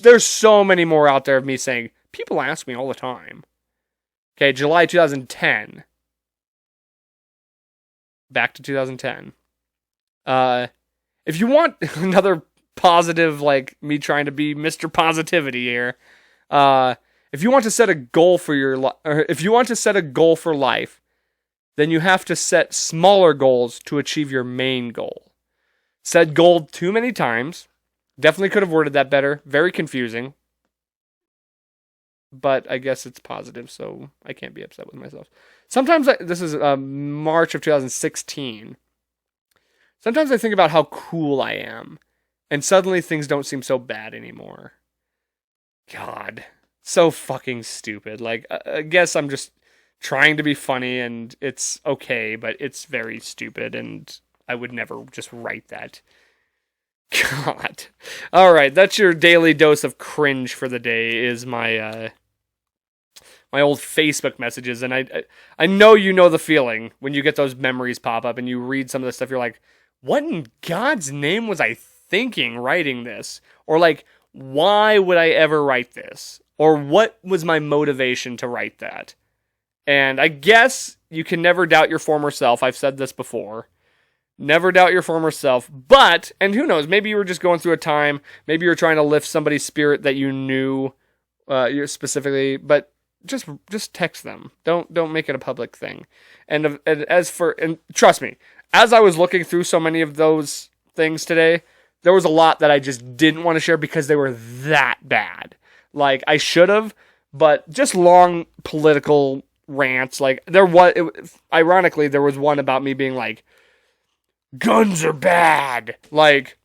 there's so many more out there of me saying, people ask me all the time. Okay, July 2010. Back to 2010. If you want another positive, like me trying to be Mr. Positivity here, if you want to set a goal for life, then you have to set smaller goals to achieve your main goal. Said goal too many times. Definitely could have worded that better. Very confusing. But I guess it's positive, so I can't be upset with myself. Sometimes, this is March of 2016. Sometimes I think about how cool I am, and suddenly things don't seem so bad anymore. God, so fucking stupid. Like, I guess I'm just trying to be funny, and it's okay, but it's very stupid, and I would never just write that. God. Alright, that's your daily dose of cringe for the day, is my old Facebook messages, and I know you know the feeling when you get those memories pop up, and you read some of the stuff, you're like, what in God's name was I thinking writing this? Or like, why would I ever write this? Or what was my motivation to write that? And I guess you can never doubt your former self. I've said this before. Never doubt your former self. But, and who knows, maybe you were just going through a time, maybe you were trying to lift somebody's spirit that you knew specifically, but just text them. Don't make it a public thing. And trust me, as I was looking through so many of those things today, there was a lot that I just didn't want to share because they were that bad. Like, I should have, but just long political rants. Like, ironically, there was one about me being like, guns are bad. Like,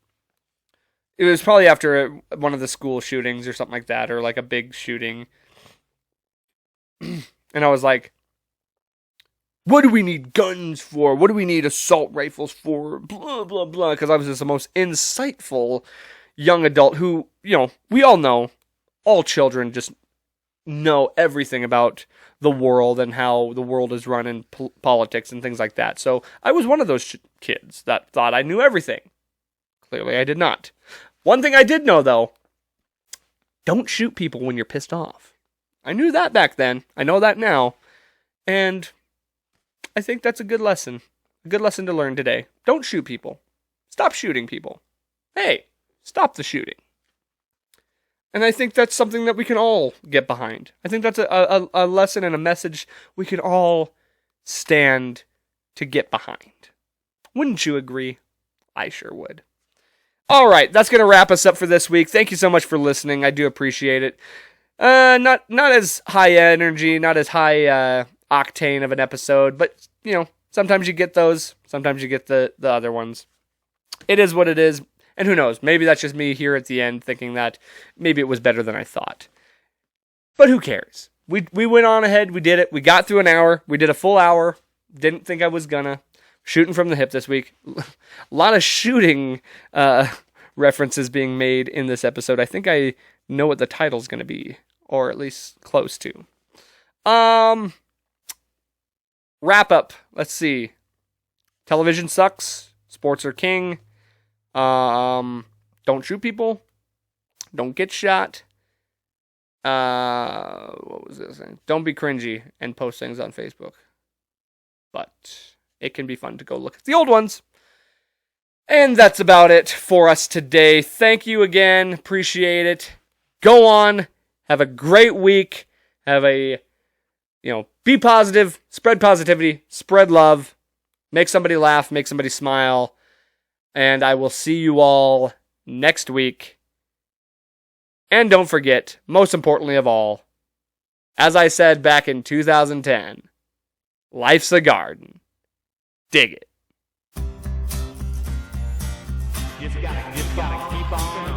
it was probably after one of the school shootings or something like that, or like a big shooting. And I was like, what do we need guns for? What do we need assault rifles for? Blah, blah, blah. Because I was just the most insightful young adult who, we all know, all children just know everything about the world and how the world is run in politics and things like that. So I was one of those kids that thought I knew everything. Clearly I did not. One thing I did know, though, don't shoot people when you're pissed off. I knew that back then. I know that now. And I think that's a good lesson. A good lesson to learn today. Don't shoot people. Stop shooting people. Hey, stop the shooting. And I think that's something that we can all get behind. I think that's a lesson and a message we can all stand to get behind. Wouldn't you agree? I sure would. All right, that's going to wrap us up for this week. Thank you so much for listening. I do appreciate it. Not as high energy, not as high octane of an episode, but sometimes you get those, sometimes you get the other ones. It is what it is, and who knows? Maybe that's just me here at the end thinking that maybe it was better than I thought. But who cares? We went on ahead, we did it, we got through an hour, we did a full hour. Didn't think I was gonna. Shooting from the hip this week. A lot of shooting references being made in this episode. I think I know what the title's gonna be, or at least close to. Wrap up. Let's see. Television sucks. Sports are king. Don't shoot people. Don't get shot. What was this thing? Don't be cringy and post things on Facebook. But it can be fun to go look at the old ones. And that's about it for us today. Thank you again. Appreciate it. Go on. Have a great week. Have a, be positive. Spread positivity. Spread love. Make somebody laugh. Make somebody smile. And I will see you all next week. And don't forget, most importantly of all, as I said back in 2010, life's a garden. Dig it. Just gotta keep on.